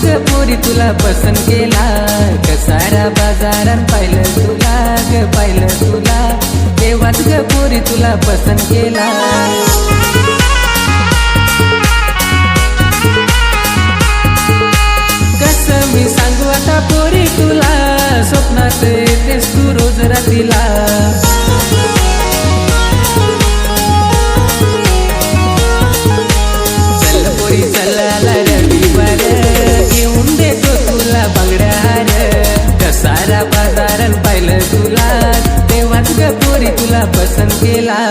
ग पोरी तुला पसंत केला, कसारा बाजारात पाहिलं तुला ग पाहिलं तुला, तेव्हाच ग पोरी तुला पसंत केला। कसं मी सांगू आता पोरी तुला, स्वप्नात येतेस तू रोज रात्रीला। चल पोरी चल आला रविवार, घेऊन देतो तुला बांगड्या हार, कसारा बाजारात पाहिलं तुला, तेव्हाच ग पोरी तुला पसंत केला।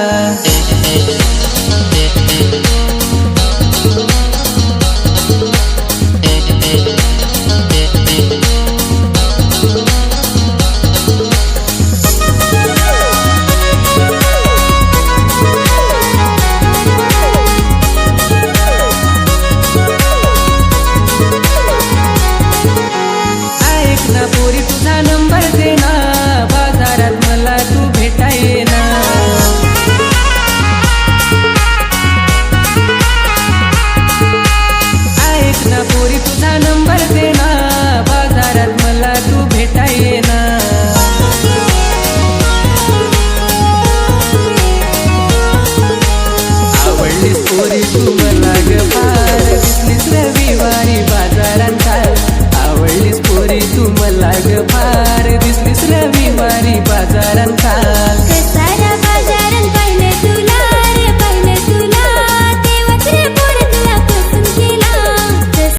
पोरी तुझा नंबर दे ना, बाजारात मला तू भेटा ये ना। ऐक ना पोरी तुझा नंबर दे ना, बाजारात मला तू भेटा ये ना। आवडलीस पोरी तू मला ग फार, दिसलीस रविवारी बाजारात, आवडलीस पोरी तू मला